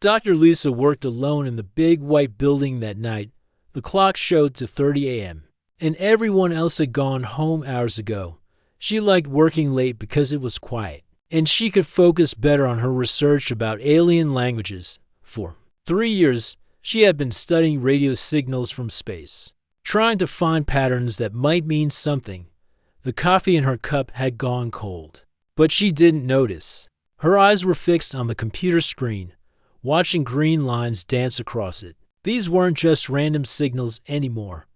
Dr. Lisa worked alone in the big white building that night. The clock showed to 30 a.m., and everyone else had gone home hours ago. She liked working late because it was quiet, and she could focus better on her research about alien languages. For 3 years, she had been studying radio signals from space, trying to find patterns that might mean something. The coffee in her cup had gone cold, but she didn't notice. Her eyes were fixed on the computer screen, watching green lines dance across it. These weren't just random signals anymore.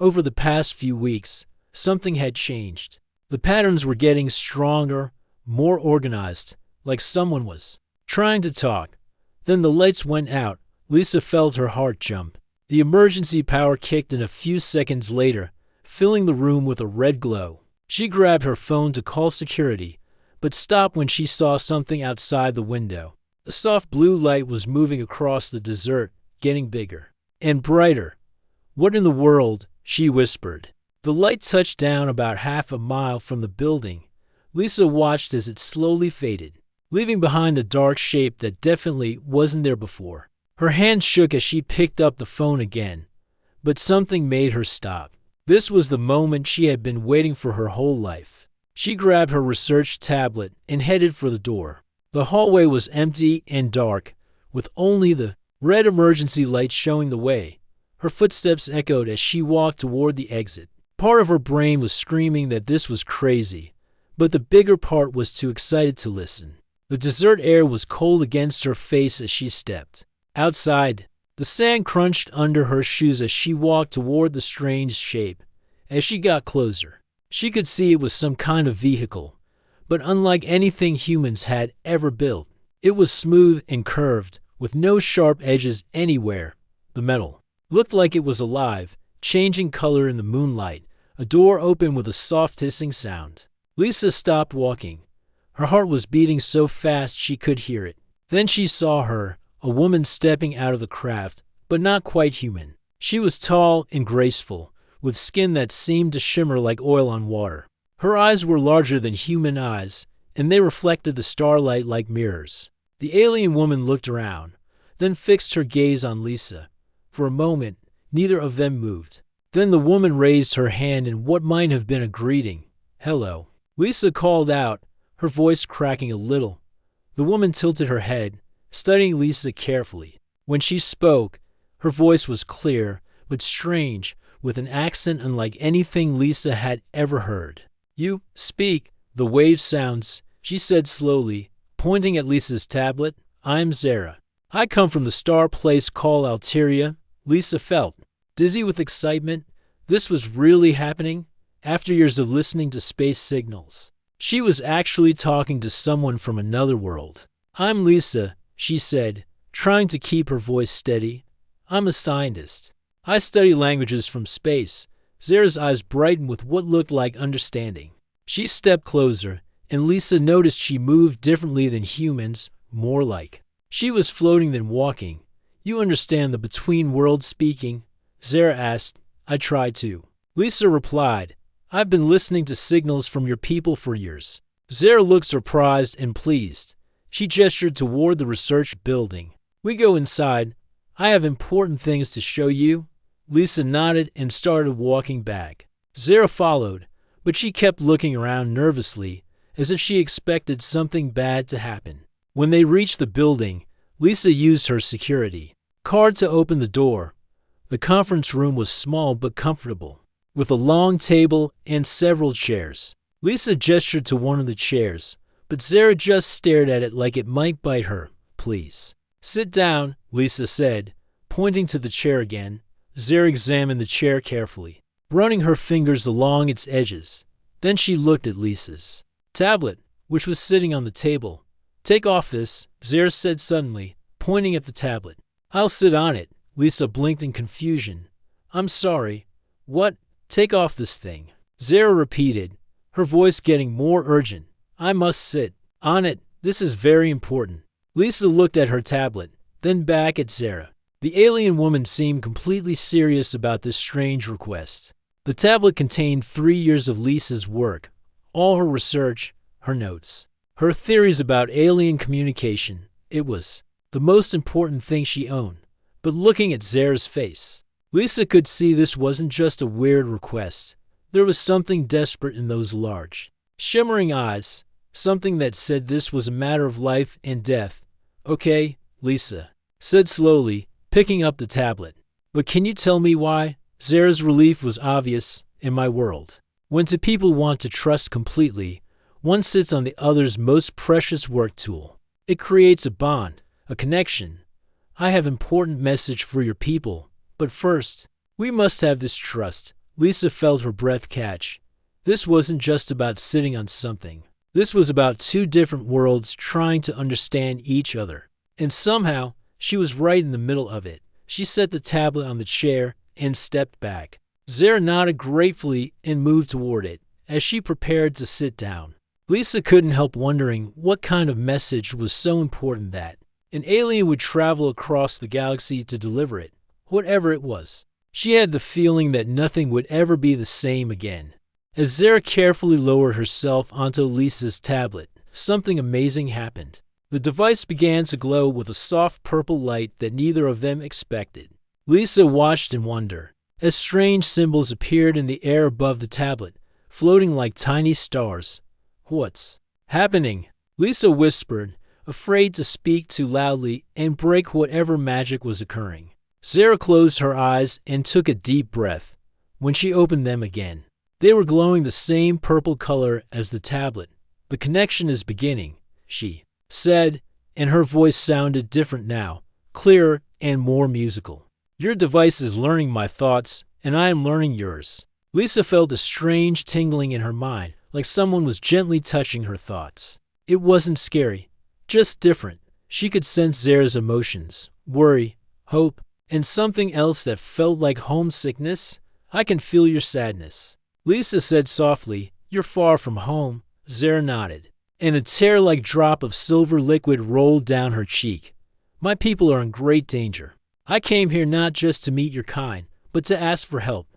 Over the past few weeks, something had changed. The patterns were getting stronger, more organized, like someone was trying to talk. Then the lights went out. Lisa felt her heart jump. The emergency power kicked in a few seconds later, filling the room with a red glow. She grabbed her phone to call security, but stopped when she saw something outside the window. A soft blue light was moving across the desert, getting bigger and brighter. "What in the world?" she whispered. The light touched down about half a mile from the building. Lisa watched as it slowly faded, leaving behind a dark shape that definitely wasn't there before. Her hand shook as she picked up the phone again, but something made her stop. This was the moment she had been waiting for her whole life. She grabbed her research tablet and headed for the door. The hallway was empty and dark, with only the red emergency light showing the way. Her footsteps echoed as she walked toward the exit. Part of her brain was screaming that this was crazy, but the bigger part was too excited to listen. The desert air was cold against her face as she stepped. Outside, the sand crunched under her shoes as she walked toward the strange shape. As she got closer, she could see it was some kind of vehicle, but unlike anything humans had ever built. It was smooth and curved, with no sharp edges anywhere. The metal looked like it was alive, changing color in the moonlight. A door opened with a soft hissing sound. Lisa stopped walking. Her heart was beating so fast she could hear it. Then she saw her, a woman stepping out of the craft, but not quite human. She was tall and graceful, with skin that seemed to shimmer like oil on water. Her eyes were larger than human eyes, and they reflected the starlight like mirrors. The alien woman looked around, then fixed her gaze on Lisa. For a moment, neither of them moved. Then the woman raised her hand in what might have been a greeting. "Hello," Lisa called out, her voice cracking a little. The woman tilted her head, studying Lisa carefully. When she spoke, her voice was clear, but strange, with an accent unlike anything Lisa had ever heard. "You speak the wave sounds," she said slowly, pointing at Lisa's tablet. "I'm Zara. I come from the star place called Alteria." Lisa felt dizzy with excitement. This was really happening. After years of listening to space signals, she was actually talking to someone from another world. "I'm Lisa," she said, trying to keep her voice steady. "I'm a scientist. I study languages from space." Zara's eyes brightened with what looked like understanding. She stepped closer, and Lisa noticed she moved differently than humans, more like she was floating than walking. "You understand the between-world speaking?" Zara asked. "I try to," Lisa replied. "I've been listening to signals from your people for years." Zara looked surprised and pleased. She gestured toward the research building. "We go inside. I have important things to show you." Lisa nodded and started walking back. Zara followed, but she kept looking around nervously, as if she expected something bad to happen. When they reached the building, Lisa used her security card to open the door. The conference room was small but comfortable, with a long table and several chairs. Lisa gestured to one of the chairs, but Zara just stared at it like it might bite her. "Please sit down," Lisa said, pointing to the chair again. Zara examined the chair carefully, running her fingers along its edges. Then she looked at Lisa's tablet, which was sitting on the table. "Take off this," Zara said suddenly, pointing at the tablet. "I'll sit on it." Lisa blinked in confusion. "I'm sorry. What? Take off this thing?" Zara repeated, her voice getting more urgent. "I must sit on it. This is very important." Lisa looked at her tablet, then back at Zara. The alien woman seemed completely serious about this strange request. The tablet contained 3 years of Lisa's work, all her research, her notes, her theories about alien communication. It was the most important thing she owned. But looking at Zara's face, Lisa could see this wasn't just a weird request. There was something desperate in those large, shimmering eyes, something that said this was a matter of life and death. "Okay," Lisa said slowly, picking up the tablet. "But can you tell me why?" Zara's relief was obvious. "In my world, when two people want to trust completely, one sits on the other's most precious work tool. It creates a bond, a connection. I have an important message for your people, but first, we must have this trust." Lisa felt her breath catch. This wasn't just about sitting on something. This was about two different worlds trying to understand each other. And somehow, she was right in the middle of it. She set the tablet on the chair and stepped back. Zara nodded gratefully and moved toward it as she prepared to sit down. Lisa couldn't help wondering what kind of message was so important that an alien would travel across the galaxy to deliver it, whatever it was. She had the feeling that nothing would ever be the same again. As Zara carefully lowered herself onto Lisa's tablet, something amazing happened. The device began to glow with a soft purple light that neither of them expected. Lisa watched in wonder as strange symbols appeared in the air above the tablet, floating like tiny stars. "What's happening?" Lisa whispered, afraid to speak too loudly and break whatever magic was occurring. Zara closed her eyes and took a deep breath. When she opened them again, they were glowing the same purple color as the tablet. "The connection is beginning," she said, and her voice sounded different now, clearer and more musical. "Your device is learning my thoughts, and I am learning yours." Lisa felt a strange tingling in her mind, like someone was gently touching her thoughts. It wasn't scary, just different. She could sense Zara's emotions, worry, hope, and something else that felt like homesickness. "I can feel your sadness," Lisa said softly. "You're far from home." Zara nodded, and a tear-like drop of silver liquid rolled down her cheek. "My people are in great danger. I came here not just to meet your kind, but to ask for help.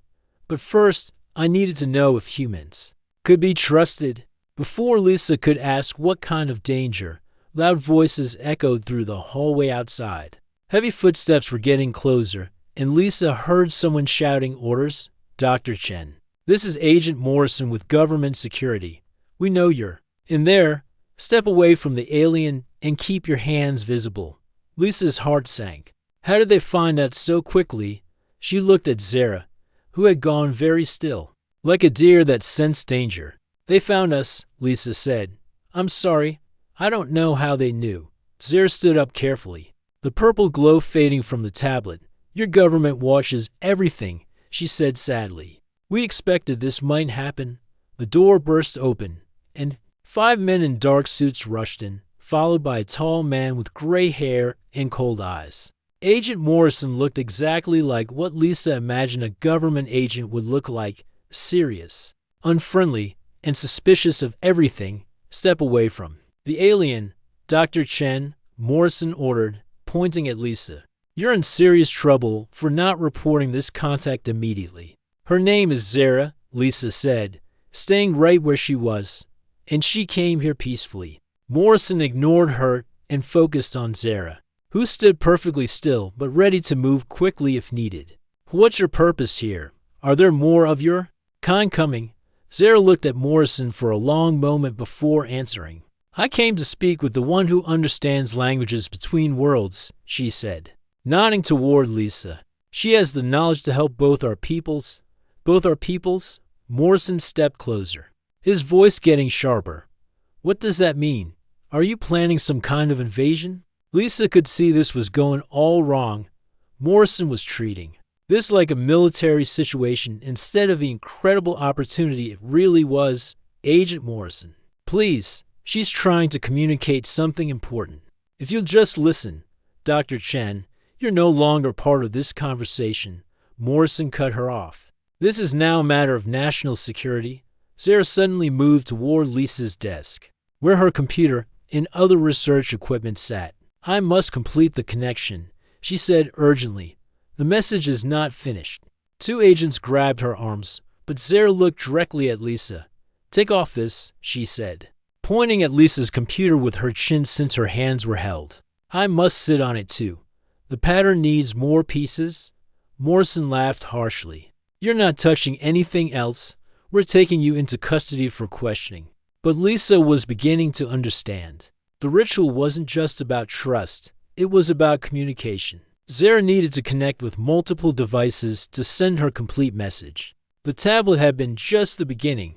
But first, I needed to know if humans could be trusted." Before Lisa could ask what kind of danger, loud voices echoed through the hallway outside. Heavy footsteps were getting closer, and Lisa heard someone shouting orders. "Dr. Chen, this is Agent Morrison with government security. We know you're in there. Step away from the alien and keep your hands visible." Lisa's heart sank. How did they find out so quickly? She looked at Zara, who had gone very still, like a deer that sensed danger. "They found us," Lisa said. "I'm sorry. I don't know how they knew." Zara stood up carefully, the purple glow fading from the tablet. "Your government watches everything," she said sadly. "We expected this might happen." The door burst open, and 5 men in dark suits rushed in, followed by a tall man with gray hair and cold eyes. Agent Morrison looked exactly like what Lisa imagined a government agent would look like: serious, unfriendly, and suspicious of everything. "Step away from the alien, Dr. Chen," Morrison ordered, pointing at Lisa. "You're in serious trouble for not reporting this contact immediately." "Her name is Zara," Lisa said, staying right where she was, "and she came here peacefully." Morrison ignored her and focused on Zara, who stood perfectly still but ready to move quickly if needed. "What's your purpose here? Are there more of your kind coming?" Zara looked at Morrison for a long moment before answering. "I came to speak with the one who understands languages between worlds," she said, nodding toward Lisa. "She has the knowledge to help both our peoples." "Both our peoples?" Morrison stepped closer, his voice getting sharper. "What does that mean? Are you planning some kind of invasion?" Lisa could see this was going all wrong. Morrison was treating this like a military situation instead of the incredible opportunity it really was. "Agent Morrison, please, she's trying to communicate something important. If you'll just listen." "Dr. Chen, you're no longer part of this conversation." Morrison cut her off. "This is now a matter of national security." Zara suddenly moved toward Lisa's desk, where her computer and other research equipment sat. "I must complete the connection," she said urgently. "The message is not finished." 2 agents grabbed her arms, but Zara looked directly at Lisa. "Take off this," she said, pointing at Lisa's computer with her chin since her hands were held. I must sit on it too. The pattern needs more pieces. Morrison laughed harshly. You're not touching anything else. We're taking you into custody for questioning. But Lisa was beginning to understand. The ritual wasn't just about trust. It was about communication. Zara needed to connect with multiple devices to send her complete message. The tablet had been just the beginning.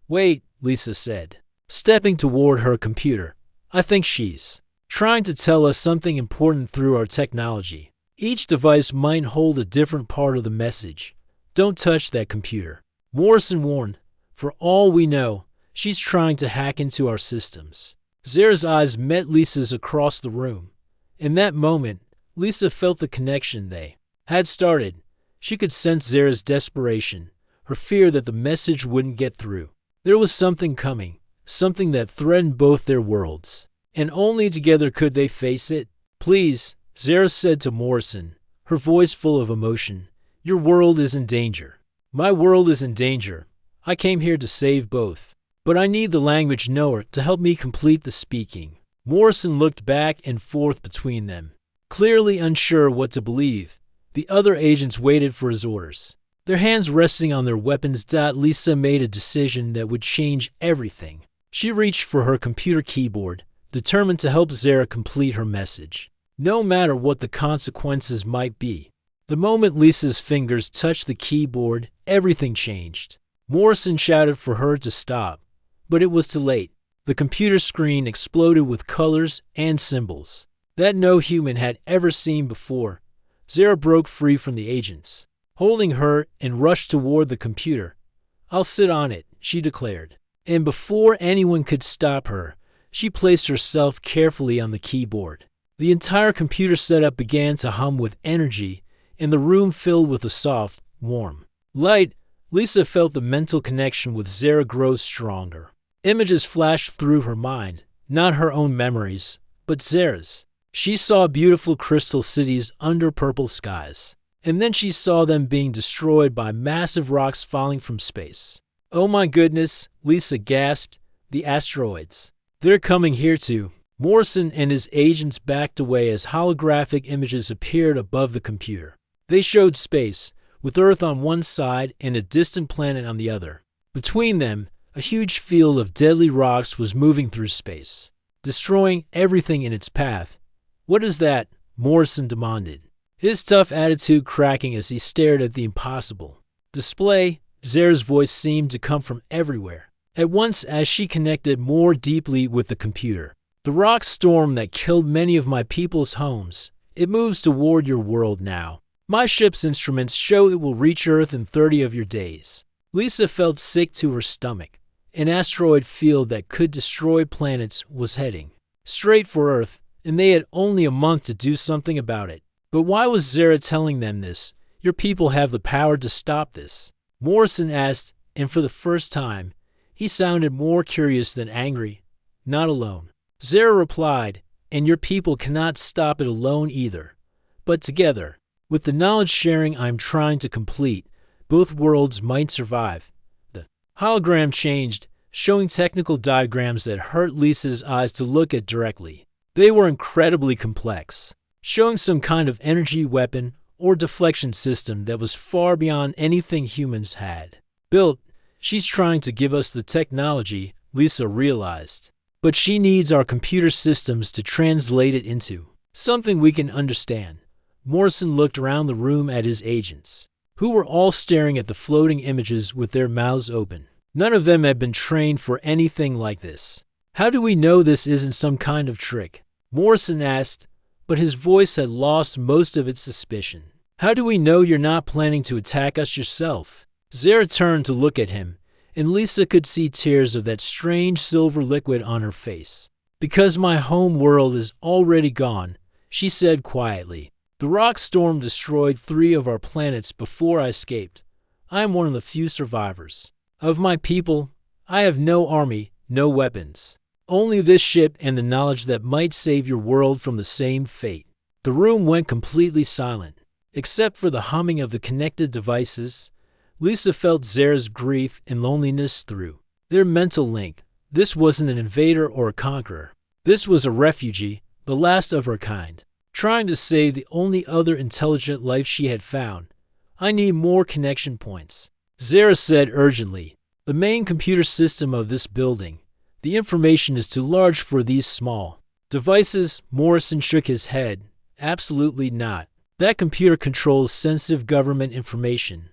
Wait, Lisa said, stepping toward her computer. I think she's trying to tell us something important through our technology. Each device might hold a different part of the message. Don't touch that computer. Morrison warned. For all we know, she's trying to hack into our systems. Zara's eyes met Lisa's across the room. In that moment, Lisa felt the connection they had started. She could sense Zara's desperation, her fear that the message wouldn't get through. There was something coming, something that threatened both their worlds, and only together could they face it. Please, Zara said to Morrison, her voice full of emotion, your world is in danger. My world is in danger. I came here to save both. But I need the language knower to help me complete the speaking. Morrison looked back and forth between them, clearly unsure what to believe. The other agents waited for his orders, their hands resting on their weapons. Lisa made a decision that would change everything. She reached for her computer keyboard, determined to help Zara complete her message, no matter what the consequences might be. The moment Lisa's fingers touched the keyboard, everything changed. Morrison shouted for her to stop, but it was too late. The computer screen exploded with colors and symbols that no human had ever seen before. Zara broke free from the agents, holding her, and rushed toward the computer. I'll sit on it, she declared. And before anyone could stop her, she placed herself carefully on the keyboard. The entire computer setup began to hum with energy, and the room filled with a soft, warm light. Lisa felt the mental connection with Zara grow stronger. Images flashed through her mind, not her own memories, but Zara's. She saw beautiful crystal cities under purple skies, and then she saw them being destroyed by massive rocks falling from space. Oh my goodness, Lisa gasped, the asteroids. They're coming here too. Morrison and his agents backed away as holographic images appeared above the computer. They showed space, with Earth on one side and a distant planet on the other. Between them, a huge field of deadly rocks was moving through space, destroying everything in its path. What is that? Morrison demanded, his tough attitude cracking as he stared at the impossible display. Zara's voice seemed to come from everywhere at once as she connected more deeply with the computer. The rock storm that killed many of my people's homes, it moves toward your world now. My ship's instruments show it will reach Earth in 30 of your days. Lisa felt sick to her stomach. An asteroid field that could destroy planets was heading straight for Earth, and they had only a month to do something about it. But why was Zara telling them this? Your people have the power to stop this, Morrison asked, and for the first time, he sounded more curious than angry. Not alone, Zara replied, and your people cannot stop it alone either. But together, with the knowledge sharing I'm trying to complete, both worlds might survive. The hologram changed, showing technical diagrams that hurt Lisa's eyes to look at directly. They were incredibly complex, showing some kind of energy weapon or deflection system that was far beyond anything humans had built. She's trying to give us the technology, Lisa realized, but she needs our computer systems to translate it into something we can understand. Morrison looked around the room at his agents, who were all staring at the floating images with their mouths open. None of them had been trained for anything like this. How do we know this isn't some kind of trick? Morrison asked, but his voice had lost most of its suspicion. How do we know you're not planning to attack us yourself? Zara turned to look at him, and Lisa could see tears of that strange silver liquid on her face. Because my home world is already gone, she said quietly. The rock storm destroyed 3 of our planets before I escaped. I am one of the few survivors. Of my people, I have no army, no weapons. Only this ship and the knowledge that might save your world from the same fate. The room went completely silent, except for the humming of the connected devices. Lisa felt Zara's grief and loneliness through their mental link. This wasn't an invader or a conqueror. This was a refugee, the last of her kind, trying to save the only other intelligent life she had found. I need more connection points, Zara said urgently. The main computer system of this building. The information is too large for these small devices. Morrison shook his head. Absolutely not. That computer controls sensitive government information.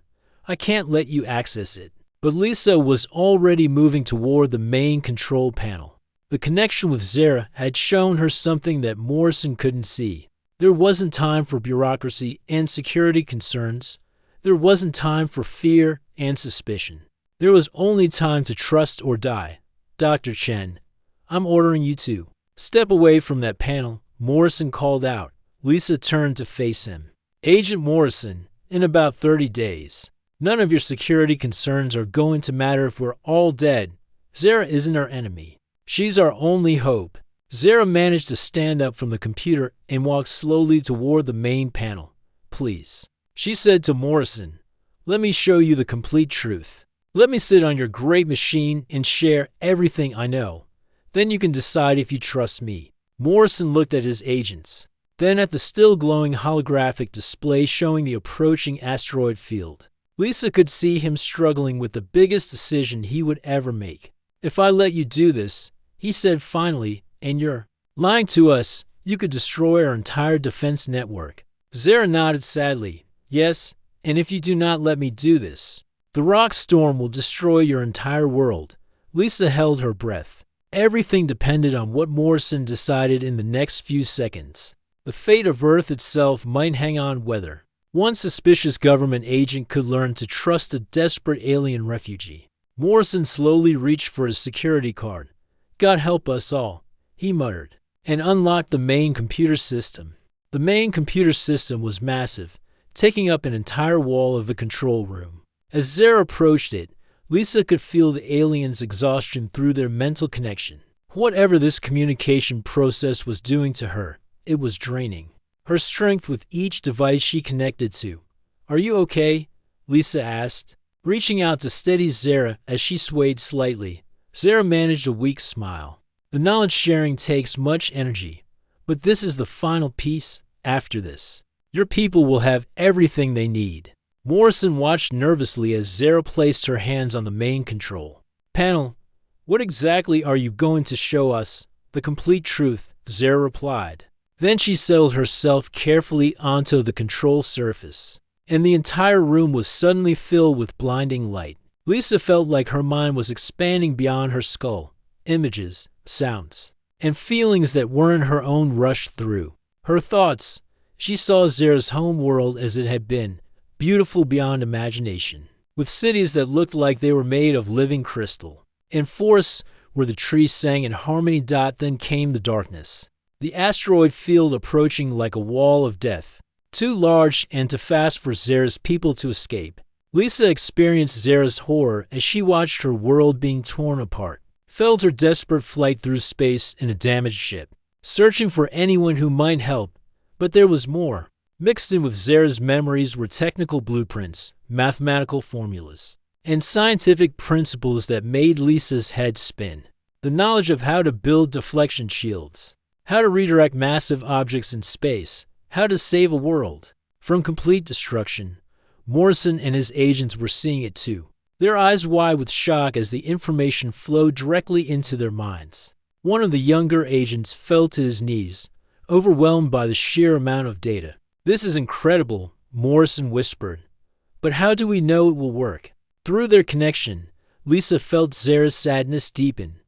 I can't let you access it. But Lisa was already moving toward the main control panel. The connection with Zara had shown her something that Morrison couldn't see. There wasn't time for bureaucracy and security concerns. There wasn't time for fear and suspicion. There was only time to trust or die. Dr. Chen, I'm ordering you to step away from that panel, Morrison called out. Lisa turned to face him. Agent Morrison, in about 30 days. None of your security concerns are going to matter if we're all dead. Zara isn't our enemy. She's our only hope. Zara managed to stand up from the computer and walk slowly toward the main panel. Please, she said to Morrison, let me show you the complete truth. Let me sit on your great machine and share everything I know. Then you can decide if you trust me. Morrison looked at his agents, then at the still glowing holographic display showing the approaching asteroid field. Lisa could see him struggling with the biggest decision he would ever make. If I let you do this, he said finally, and you're lying to us, you could destroy our entire defense network. Zara nodded sadly. Yes, and if you do not let me do this, the rock storm will destroy your entire world. Lisa held her breath. Everything depended on what Morrison decided in the next few seconds. The fate of Earth itself might hang on whether one suspicious government agent could learn to trust a desperate alien refugee. Morrison slowly reached for his security card. God help us all, he muttered, and unlocked the main computer system. The main computer system was massive, taking up an entire wall of the control room. As Zara approached it, Lisa could feel the aliens' exhaustion through their mental connection. Whatever this communication process was doing to her, it was draining her strength with each device she connected to. Are you okay? Lisa asked, reaching out to steady Zara as she swayed slightly. Zara managed a weak smile. The knowledge sharing takes much energy, but this is the final piece. After this, your people will have everything they need. Morrison watched nervously as Zara placed her hands on the main control panel. What exactly are you going to show us? The complete truth, Zara replied. Then she settled herself carefully onto the control surface, and the entire room was suddenly filled with blinding light. Lisa felt like her mind was expanding beyond her skull. Images, sounds, and feelings that weren't her own rushed through her thoughts. She saw Zara's home world as it had been, beautiful beyond imagination, with cities that looked like they were made of living crystal, and forests where the trees sang in harmony. Then came the darkness. The asteroid field approaching like a wall of death, too large and too fast for Zara's people to escape. Lisa experienced Zara's horror as she watched her world being torn apart, felt her desperate flight through space in a damaged ship, searching for anyone who might help. But there was more. Mixed in with Zara's memories were technical blueprints, mathematical formulas, and scientific principles that made Lisa's head spin. The knowledge of how to build deflection shields, how to redirect massive objects in space, how to save a world from complete destruction. Morrison and his agents were seeing it too, their eyes wide with shock as the information flowed directly into their minds. One of the younger agents fell to his knees, overwhelmed by the sheer amount of data. This is incredible, Morrison whispered. But how do we know it will work? Through their connection, Lisa felt Zara's sadness deepen.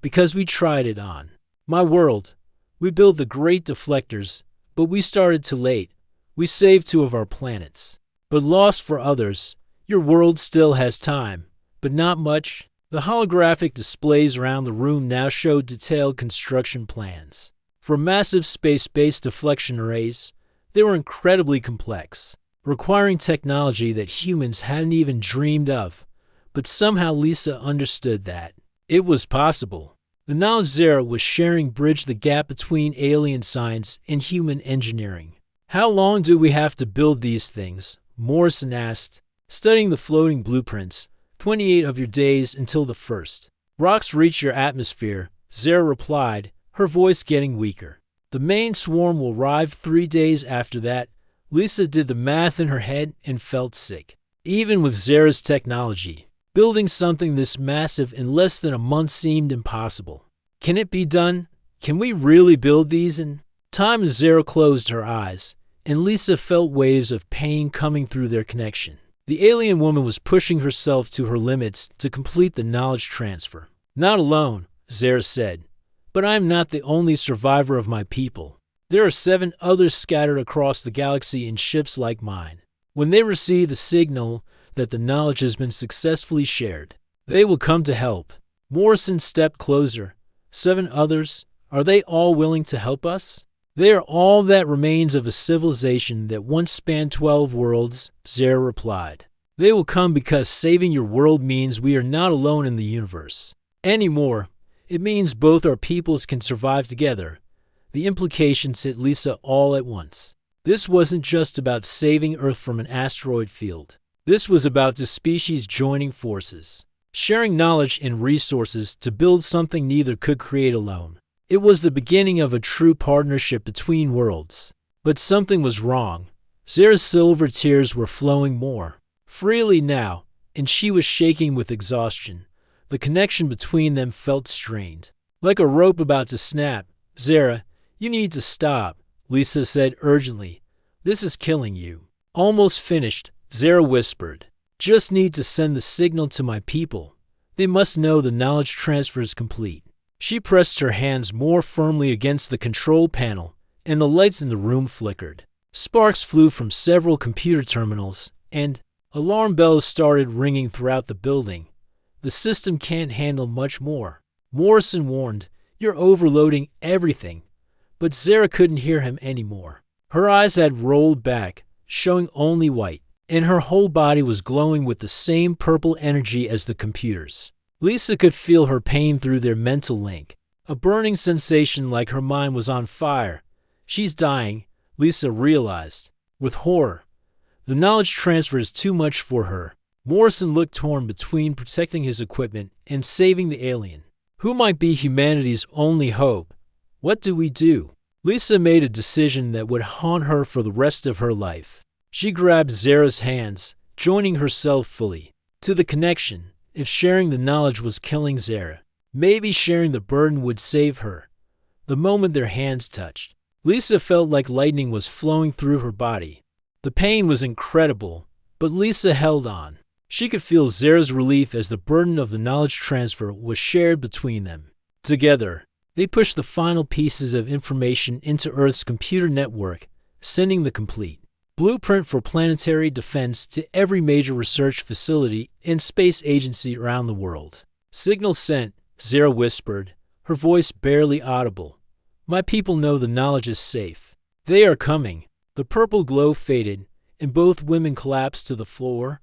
Because we tried it on my world. We built the great deflectors, but we started too late. We saved 2 of our planets, but lost for others. Your world still has time, but not much. The holographic displays around the room now showed detailed construction plans for massive space-based deflection arrays. They were incredibly complex, requiring technology that humans hadn't even dreamed of. But somehow Lisa understood that it was possible. The knowledge Zara was sharing bridged the gap between alien science and human engineering. How long do we have to build these things? Morrison asked, studying the floating blueprints. 28 of your days until the first rocks reach your atmosphere, Zara replied, her voice getting weaker. The The main swarm will arrive 3 days after that. Lisa did the math in her head and felt sick. Even with Zara's technology, building something this massive in less than a month seemed impossible. Can it be done? Can we really build these in time? As Zara closed her eyes, and Lisa felt waves of pain coming through their connection. The alien woman was pushing herself to her limits to complete the knowledge transfer. Not alone, Zara said, but I am not the only survivor of my people. There are 7 others scattered across the galaxy in ships like mine. When they receive the signal that the knowledge has been successfully shared, they will come to help. Morrison stepped closer. 7 others? Are they all willing to help us? They are all that remains of a civilization that once spanned 12 worlds, Zara replied. They will come because saving your world means we are not alone in the universe anymore. It means both our peoples can survive together. The implications hit Lisa all at once. This wasn't just about saving Earth from an asteroid field. This was about the species joining forces, sharing knowledge and resources to build something neither could create alone. It was the beginning of a true partnership between worlds. But something was wrong. Zara's silver tears were flowing more freely now, and she was shaking with exhaustion. The connection between them felt strained, like a rope about to snap. Zara, you need to stop, Lisa said urgently. This is killing you. Almost finished, Zara whispered. Just need to send the signal to my people. They must know the knowledge transfer is complete. She pressed her hands more firmly against the control panel, and the lights in the room flickered. Sparks flew from several computer terminals, and alarm bells started ringing throughout the building. The system can't handle much more, Morrison warned. You're overloading everything. But Zara couldn't hear him anymore. Her eyes had rolled back, showing only white, and her whole body was glowing with the same purple energy as the computers. Lisa could feel her pain through their mental link, a burning sensation like her mind was on fire. She's dying, Lisa realized, with horror. The knowledge transfer is too much for her. Morrison looked torn between protecting his equipment and saving the alien, who might be humanity's only hope. What do we do? Lisa made a decision that would haunt her for the rest of her life. She grabbed Zara's hands, joining herself fully to the connection. If sharing the knowledge was killing Zara, maybe sharing the burden would save her. The moment their hands touched, Lisa felt like lightning was flowing through her body. The pain was incredible, but Lisa held on. She could feel Zara's relief as the burden of the knowledge transfer was shared between them. Together, they pushed the final pieces of information into Earth's computer network, sending the complete blueprint for planetary defense to every major research facility and space agency around the world. Signal sent, Zara whispered, her voice barely audible. My people know the knowledge is safe. They are coming. The purple glow faded, and both women collapsed to the floor.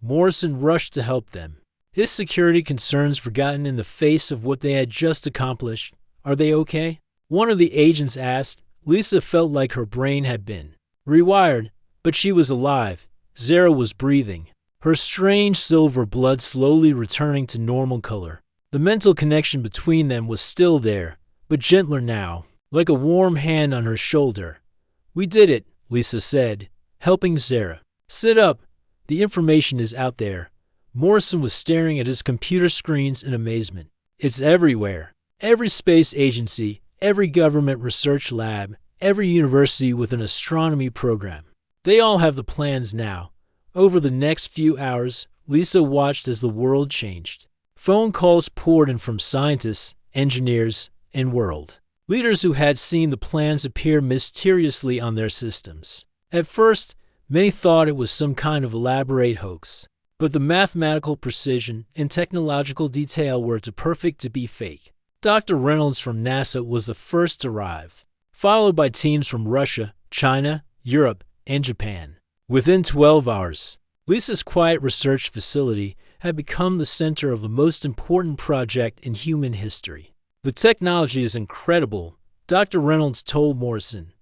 Morrison rushed to help them, his security concerns forgotten in the face of what they had just accomplished. Are they okay? One of the agents asked. Lisa felt like her brain had been rewired, but she was alive. Zara was breathing, her strange silver blood slowly returning to normal color. The mental connection between them was still there, but gentler now, like a warm hand on her shoulder. We did it, Lisa said, helping Zara. Sit up. The information is out there. Morrison was staring at his computer screens in amazement. It's everywhere. Every space agency, every government research lab, every university with an astronomy program. They all have the plans now. Over the next few hours, Lisa watched as the world changed. Phone calls poured in from scientists, engineers, and world leaders who had seen the plans appear mysteriously on their systems. At first, many thought it was some kind of elaborate hoax, but the mathematical precision and technological detail were too perfect to be fake. Dr. Reynolds from NASA was the first to arrive, followed by teams from Russia, China, Europe, and Japan. Within 12 hours, Lisa's quiet research facility had become the center of the most important project in human history. The technology is incredible, Dr. Reynolds told Morrison.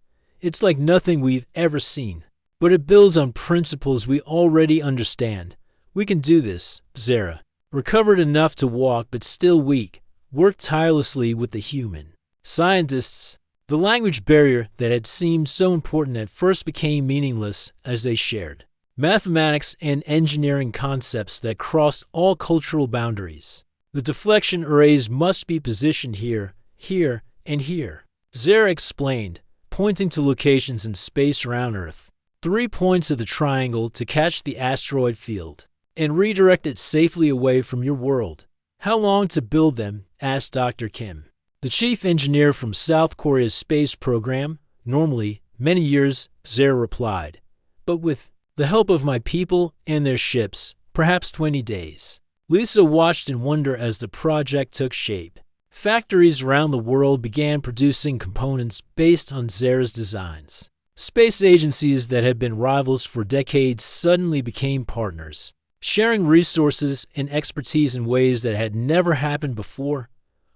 It's like nothing we've ever seen, but it builds on principles we already understand. We can do this, Zara, recovered enough to walk but still weak, worked tirelessly with the human scientists. The language barrier that had seemed so important at first became meaningless as they shared mathematics and engineering concepts that crossed all cultural boundaries. The deflection arrays must be positioned here, here, and here, Zara explained, pointing to locations in space around Earth. 3 points of the triangle to catch the asteroid field and redirect it safely away from your world. How long to build them? Asked Dr. Kim, the chief engineer from South Korea's space program. Normally, many years, Zara replied, but with the help of my people and their ships, perhaps 20 days. Lisa watched in wonder as the project took shape. Factories around the world began producing components based on Zara's designs. Space agencies that had been rivals for decades suddenly became partners, sharing resources and expertise in ways that had never happened before.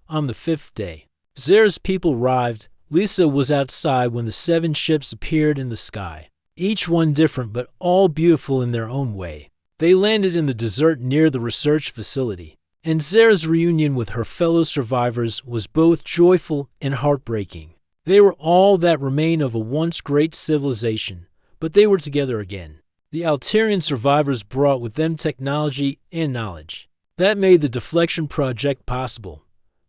On the 5th day, Zara's people arrived. Lisa was outside when the 7 ships appeared in the sky, each one different but all beautiful in their own way. They landed in the desert near the research facility, and Zara's reunion with her fellow survivors was both joyful and heartbreaking. They were all that remained of a once great civilization, but they were together again. The Altairian survivors brought with them technology and knowledge that made the deflection project possible.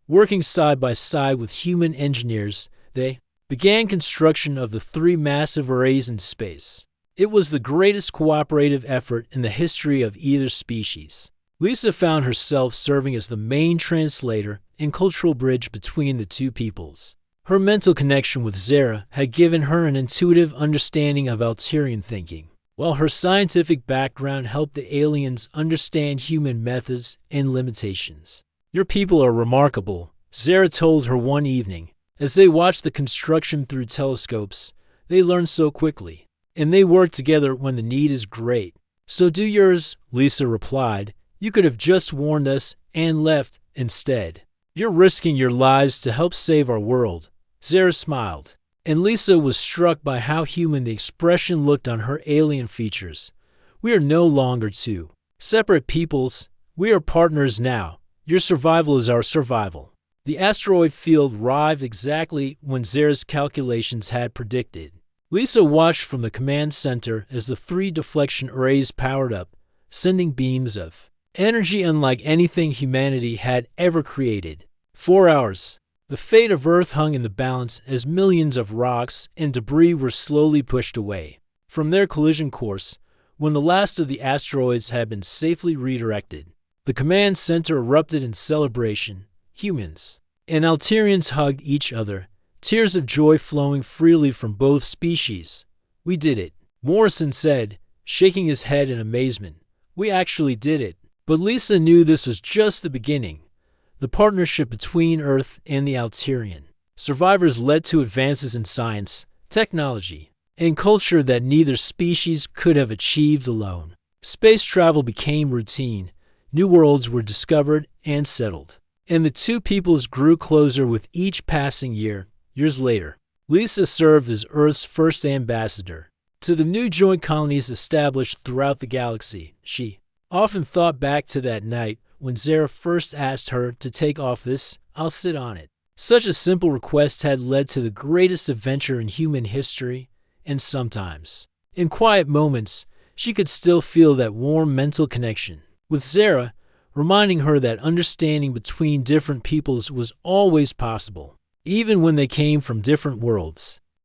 Working side by side with human engineers, they began construction of the 3 massive arrays in space. It was the greatest cooperative effort in the history of either species. Lisa found herself serving as the main translator and cultural bridge between the 2 peoples. Her mental connection with Zara had given her an intuitive understanding of Altairian thinking, while her scientific background helped the aliens understand human methods and limitations. Your people are remarkable, Zara told her one evening. As they watched the construction through telescopes, they learn so quickly, and they work together when the need is great. So do yours, Lisa replied. You could have just warned us and left instead. You're risking your lives to help save our world. Zara smiled, and Lisa was struck by how human the expression looked on her alien features. We are no longer 2 separate peoples. We are partners now. Your survival is our survival. The asteroid field arrived exactly when Zara's calculations had predicted. Lisa watched from the command center as the 3 deflection arrays powered up, sending beams of energy unlike anything humanity had ever created. 4 hours. The fate of Earth hung in the balance as millions of rocks and debris were slowly pushed away from their collision course. When the last of the asteroids had been safely redirected, the command center erupted in celebration. Humans and Altairians hugged each other, tears of joy flowing freely from both species. We did it, Morrison said, shaking his head in amazement. We actually did it. But Lisa knew this was just the beginning. The partnership between Earth and the Altairian survivors led to advances in science, technology, and culture that neither species could have achieved alone. Space travel became routine. New worlds were discovered and settled, and the 2 peoples grew closer with each passing year. Years later, Lisa served as Earth's first ambassador to the new joint colonies established throughout the galaxy. She often thought back to that night when Zara first asked her to take off this, I'll sit on it. Such a simple request had led to the greatest adventure in human history, and sometimes, in quiet moments, she could still feel that warm mental connection with Zara, reminding her that understanding between different peoples was always possible, even when they came from different worlds.